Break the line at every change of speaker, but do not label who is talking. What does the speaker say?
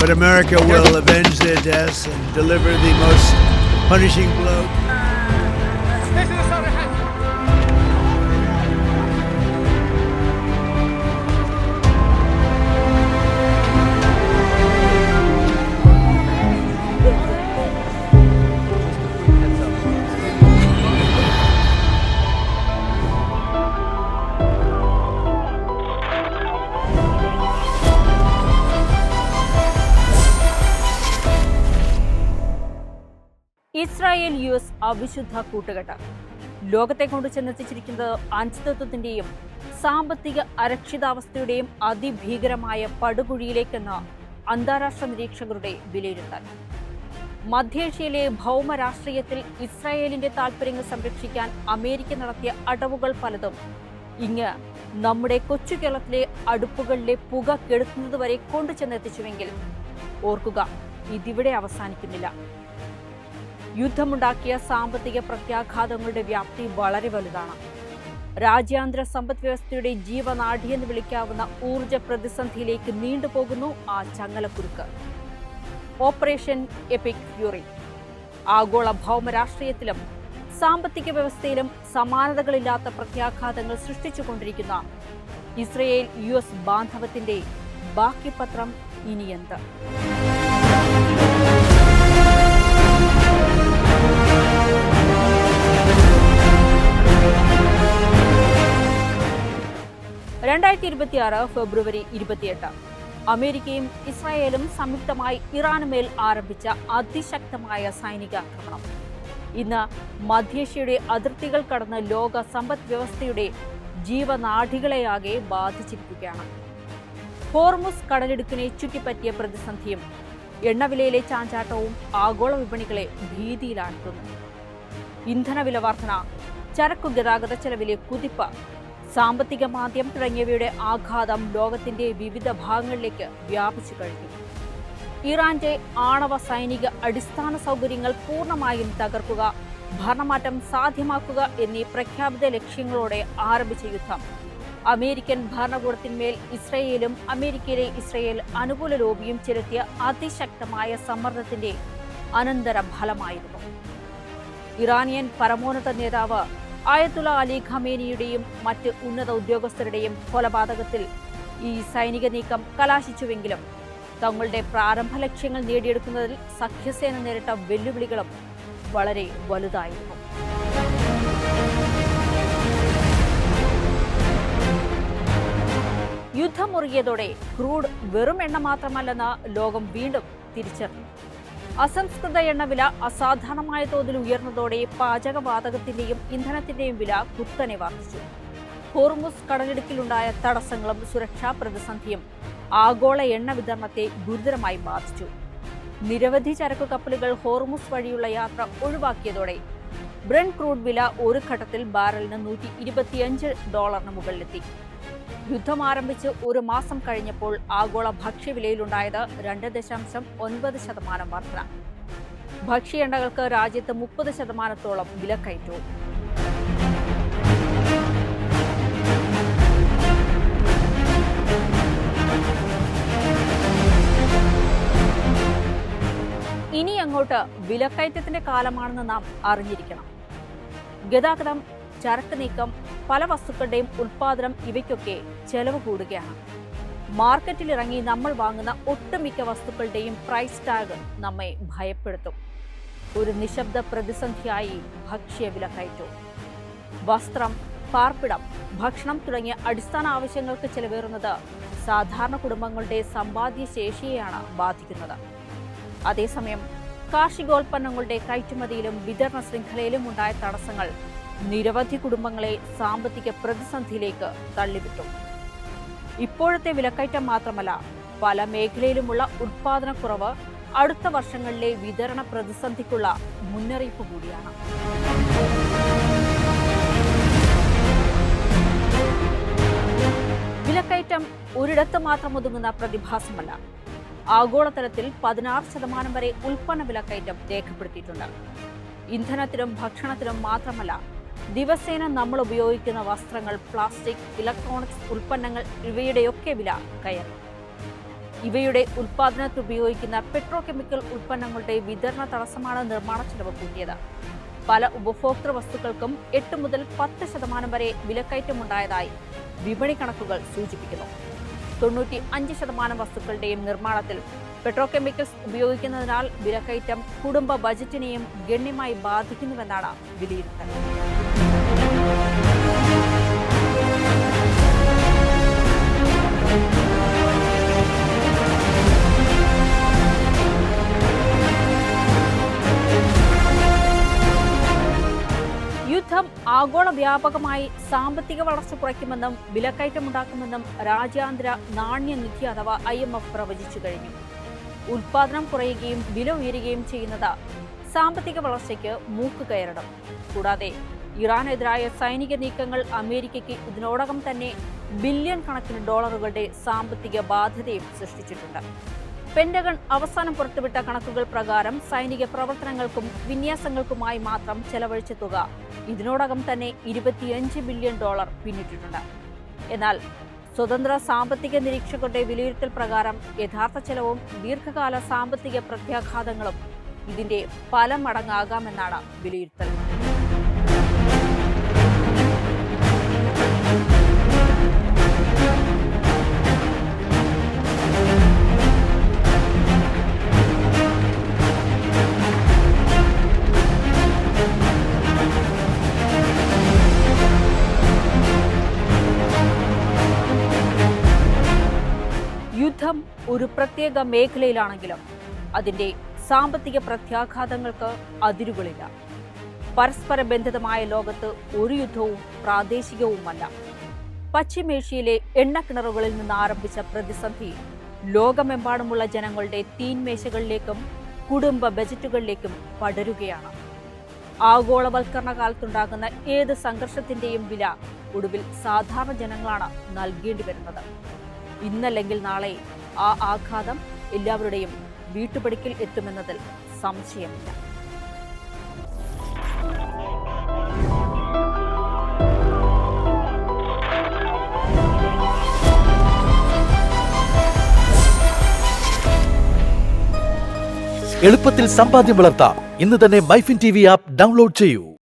But America will avenge their deaths and deliver the most punishing blow.
Israel US അവിശുദ്ധ കൂട്ടുകെട്ട് ലോകത്തെ കൊണ്ട് ചെന്നെത്തിച്ചിരിക്കുന്നത് അനിശ്ചിതത്വത്തിന്റെയും സാമ്പത്തിക അരക്ഷിതാവസ്ഥയുടെയും അതിഭീകരമായ പടുകുഴിയിലേക്കെന്ന് അന്താരാഷ്ട്ര നിരീക്ഷകരുടെ വിലയിരുത്തൽ. മധ്യേഷ്യയിലെ ഭൗമ രാഷ്ട്രീയത്തിൽ ഇസ്രായേലിന്റെ താൽപര്യങ്ങൾ സംരക്ഷിക്കാൻ അമേരിക്ക നടത്തിയ അടവുകൾ പലതും ഇങ്ങ് നമ്മുടെ കൊച്ചു കേരളത്തിലെ അടുപ്പുകളിലെ പുക കെടുത്തുന്നതുവരെ കൊണ്ടുചെന്നെത്തിച്ചുവെങ്കിൽ ഓർക്കുക, ഇതിവിടെ അവസാനിക്കുന്നില്ല. യുദ്ധമുണ്ടാക്കിയ സാമ്പത്തിക പ്രത്യാഘാതങ്ങളുടെ വ്യാപ്തി വളരെ വലുതാണ്. രാജ്യാന്തര സമ്പദ് വ്യവസ്ഥയുടെ ജീവനാഡി എന്ന് വിളിക്കാവുന്ന ഊർജ പ്രതിസന്ധിയിലേക്ക് നീണ്ടുപോകുന്നു ആ ചങ്ങലക്കുരുക്ക്. ഓപ്പറേഷൻ എപ്പിക് ഫ്യൂറി ആഗോള ഭൗമ രാഷ്ട്രീയത്തിലും സാമ്പത്തിക വ്യവസ്ഥയിലും സമാനതകളില്ലാത്ത പ്രത്യാഘാതങ്ങൾ സൃഷ്ടിച്ചുകൊണ്ടിരിക്കുന്ന ഇസ്രയേൽ US ബാന്ധവത്തിന്റെ ബാക്കി പത്രം ഇനിയെന്ത്? ഫെബ്രുവരി 28 അമേരിക്കയും ഇസ്രായേലും സംയുക്തമായി ഇറാനുമേൽ ആരംഭിച്ച അതിശക്തമായ സൈനികാക്രമണം ഇന്ന് മധ്യേഷ്യയുടെ അതിർത്തികൾ കടന്ന് ലോക സമ്പദ് വ്യവസ്ഥയുടെ ജീവനാഡികളെയാകെ ബാധിച്ചിരിക്കുകയാണ്. ഹോർമുസ് കടലിടുക്കിനെ ചുറ്റിപ്പറ്റിയ പ്രതിസന്ധിയും എണ്ണവിലയിലെ ചാഞ്ചാട്ടവും ആഗോള വിപണികളെ ഭീതിയിലാഴ്ത്തുന്നു. ഇന്ധനവില വർധന, ചരക്കു ഗതാഗത ചെലവിലെ കുതിപ്പ്, സാമ്പത്തിക മാന്ദ്യം തുടങ്ങിയവയുടെ ആഘാതം ലോകത്തിന്റെ വിവിധ ഭാഗങ്ങളിലേക്ക് വ്യാപിച്ചു കഴിഞ്ഞു. ഇറാന്റെ ആണവ സൈനിക അടിസ്ഥാന സൗകര്യങ്ങൾ പൂർണ്ണമായും തകർക്കുക, ഭരണമാറ്റം സാധ്യമാക്കുക എന്നീ പ്രഖ്യാപിത ലക്ഷ്യങ്ങളോടെ ആരംഭിച്ച യുദ്ധം അമേരിക്കൻ ഭരണകൂടത്തിന്മേൽ ഇസ്രയേലും അമേരിക്കയിലെ ഇസ്രയേൽ അനുകൂല ലോബിയും ചെലുത്തിയ അതിശക്തമായ സമ്മർദ്ദത്തിന്റെ അനന്തര ഫലമായിരുന്നു. ഇറാനിയൻ പരമോന്നത നേതാവ് ആയത്തുള്ള അലി ഖമേനിയുടെയും മറ്റ് ഉന്നത ഉദ്യോഗസ്ഥരുടെയും കൊലപാതകത്തിൽ ഈ സൈനിക നീക്കം കലാശിച്ചുവെങ്കിലും തങ്ങളുടെ പ്രാരംഭ ലക്ഷ്യങ്ങൾ നേടിയെടുക്കുന്നതിൽ സഖ്യസേന നേരിട്ട വെല്ലുവിളികളും വളരെ വലുതായിരുന്നു. യുദ്ധം മുറുകിയതോടെ ക്രൂഡ് വെറും എണ്ണ മാത്രമല്ലെന്ന് ലോകം വീണ്ടും തിരിച്ചറിഞ്ഞു. അസംസ്കൃത എണ്ണവില അസാധാരണമായ തോതിൽ ഉയർന്നതോടെ പാചകവാതകത്തിന്റെയും ഇന്ധനത്തിന്റെയും വില കുത്തനെ വർദ്ധിച്ചു. ഹോർമുസ് കടലിടുക്കിലുണ്ടായ തടസ്സങ്ങളും സുരക്ഷാ പ്രതിസന്ധിയും ആഗോള എണ്ണ വിതരണത്തെ ഗുരുതരമായി ബാധിച്ചു. നിരവധി ചരക്കു കപ്പലുകൾ ഹോർമുസ് വഴിയുള്ള യാത്ര ഒഴിവാക്കിയതോടെ ബ്രന്റ് ക്രൂഡ് വില ഒരു ഘട്ടത്തിൽ ബാരലിന് $125 മുകളിലെത്തി. യുദ്ധം ആരംഭിച്ച് ഒരു മാസം കഴിഞ്ഞപ്പോൾ ആഗോള ഭക്ഷ്യവിലയിലുണ്ടായത് 2.9% വർധന. ഭക്ഷ്യ എണ്ണകൾക്ക് രാജ്യത്ത് 30% വിലക്കയറ്റവും. ഇനി അങ്ങോട്ട് വിലക്കയറ്റത്തിന്റെ കാലമാണെന്ന് നാം അറിഞ്ഞിരിക്കണം. ഗതാഗതം, ചരക്ക് നീക്കം, പല വസ്തുക്കളുടെയും ഉൽപാദനം ഇവയ്ക്കൊക്കെ ചെലവ് കൂടുകയാണ്. മാർക്കറ്റിലിറങ്ങി നമ്മൾ വാങ്ങുന്ന ഒട്ടുമിക്ക വസ്തുക്കളുടെയും പ്രൈസ് ടാഗ് നമ്മെ ഭയപ്പെടുത്തും. ഒരു നിശബ്ദ പ്രതിസന്ധിയായി ഭക്ഷ്യവിലക്കയറ്റവും. വസ്ത്രം, പാർപ്പിടം, ഭക്ഷണം തുടങ്ങിയ അടിസ്ഥാന ആവശ്യങ്ങൾക്ക് ചെലവേറുന്നത് സാധാരണ കുടുംബങ്ങളുടെ സമ്പാദ്യ ശേഷിയെയാണ് ബാധിക്കുന്നത്. അതേസമയം കാർഷികോൽപ്പന്നങ്ങളുടെ കയറ്റുമതിയിലും വിതരണ ശൃംഖലയിലും ഉണ്ടായ തടസ്സങ്ങൾ നിരവധി കുടുംബങ്ങളെ സാമ്പത്തിക പ്രതിസന്ധിയിലേക്ക് തള്ളിവിട്ടു. ഇപ്പോഴത്തെ വിലക്കയറ്റം മാത്രമല്ല, പല മേഖലയിലുമുള്ള ഉൽപാദനക്കുറവ് അടുത്ത വർഷങ്ങളിലെ വിതരണ പ്രതിസന്ധിക്കുള്ള മുന്നറിയിപ്പ് കൂടിയാണ്. വിലക്കയറ്റം ഒരിടത്ത് മാത്രം ഒതുങ്ങുന്ന പ്രതിഭാസമല്ല. ആഗോളതലത്തിൽ 16% വരെ ഉൽപ്പന്ന വിലക്കയറ്റം രേഖപ്പെടുത്തിയിട്ടുണ്ട്. ഇന്ധനത്തിനും ഭക്ഷണത്തിനും മാത്രമല്ല, ദിവസേന നമ്മൾ ഉപയോഗിക്കുന്ന വസ്ത്രങ്ങൾ, പ്ലാസ്റ്റിക്, ഇലക്ട്രോണിക്സ് ഉൽപ്പന്നങ്ങൾ ഇവയുടെയൊക്കെ വില കയറി. ഇവയുടെ ഉൽപ്പാദനത്തിൽ ഉപയോഗിക്കുന്ന പെട്രോ കെമിക്കൽ ഉൽപ്പന്നങ്ങളുടെ വിതരണ തടസ്സമാണ് നിർമ്മാണ ചെലവ് കൂട്ടിയത്. പല ഉപഭോക്തൃ വസ്തുക്കൾക്കും 8 മുതൽ 10% വരെ വിലക്കയറ്റമുണ്ടായതായി വിപണി കണക്കുകൾ സൂചിപ്പിക്കുന്നു. 95% വസ്തുക്കളുടെയും നിർമ്മാണത്തിൽ പെട്രോ കെമിക്കൽസ് ഉപയോഗിക്കുന്നതിനാൽ വിലക്കയറ്റം കുടുംബ ബജറ്റിനെയും ഗണ്യമായി ബാധിക്കുന്നുവെന്നാണ് വിലയിരുത്തൽ. യുദ്ധം ആഗോള വ്യാപകമായി സാമ്പത്തിക വളർച്ച കുറയ്ക്കുമെന്നും വിലക്കയറ്റമുണ്ടാക്കുമെന്നും രാജ്യാന്തര നാണ്യനിധി അഥവാ IMF പ്രവചിച്ചു കഴിഞ്ഞു. ഉൽപാദനം കുറയുകയും വില ഉയരുകയും ചെയ്യുന്നത് സാമ്പത്തിക വളർച്ചയ്ക്ക് മൂക്കുകയറിടും. കൂടാതെ ഇറാനെതിരായ സൈനിക നീക്കങ്ങൾ അമേരിക്കയ്ക്ക് ഇതിനോടകം തന്നെ ബില്യൺ കണക്കിന് ഡോളറുകളുടെ സാമ്പത്തിക ബാധ്യതയും സൃഷ്ടിച്ചിട്ടുണ്ട്. പെന്റഗൺ അവസാനം പുറത്തുവിട്ട കണക്കുകൾ പ്രകാരം സൈനിക പ്രവർത്തനങ്ങൾക്കും വിന്യാസങ്ങൾക്കുമായി മാത്രം ചെലവഴിച്ച തുക ഇതിനോടകം തന്നെ $25 ബില്യൺ പിന്നിട്ടിട്ടുണ്ട്. എന്നാൽ സ്വതന്ത്ര സാമ്പത്തിക നിരീക്ഷകരുടെ വിലയിരുത്തൽ പ്രകാരം യഥാർത്ഥ ചെലവും ദീർഘകാല സാമ്പത്തിക പ്രത്യാഘാതങ്ങളും ഇതിന്റെ പല മടങ്ങാകാമെന്നാണ് വിലയിരുത്തൽ. യുദ്ധം ഒരു പ്രത്യേക മേഖലയിലാണെങ്കിലും അതിന്റെ സാമ്പത്തിക പ്രത്യാഘാതങ്ങൾക്ക് അതിരുകളില്ല. പരസ്പര ബന്ധിതമായ ലോകത്ത് ഒരു യുദ്ധവും പ്രാദേശികവുമല്ല. പശ്ചിമേഷ്യയിലെ എണ്ണക്കിണറുകളിൽ നിന്ന് ആരംഭിച്ച പ്രതിസന്ധി ലോകമെമ്പാടുമുള്ള ജനങ്ങളുടെ തീൻമേശകളിലേക്കും കുടുംബ ബജറ്റുകളിലേക്കും പടരുകയാണ്. ആഗോളവൽക്കരണ കാലത്തുണ്ടാകുന്ന ഏത് സംഘർഷത്തിന്റെയും വില ഒടുവിൽ സാധാരണ ജനങ്ങളാണ് നൽകേണ്ടി വരുന്നത്. ഇന്നല്ലെങ്കിൽ നാളെ ആ ആഘാതം എല്ലാവരുടെയും വീട്ടുപടിക്കൽ എത്തുമെന്നതിൽ സംശയമില്ല.
എളുപ്പത്തിൽ സമ്പാദ്യം വളർത്താം. ഇന്ന് തന്നെ മൈഫിൻ TV ആപ്പ് ഡൗൺലോഡ് ചെയ്യൂ.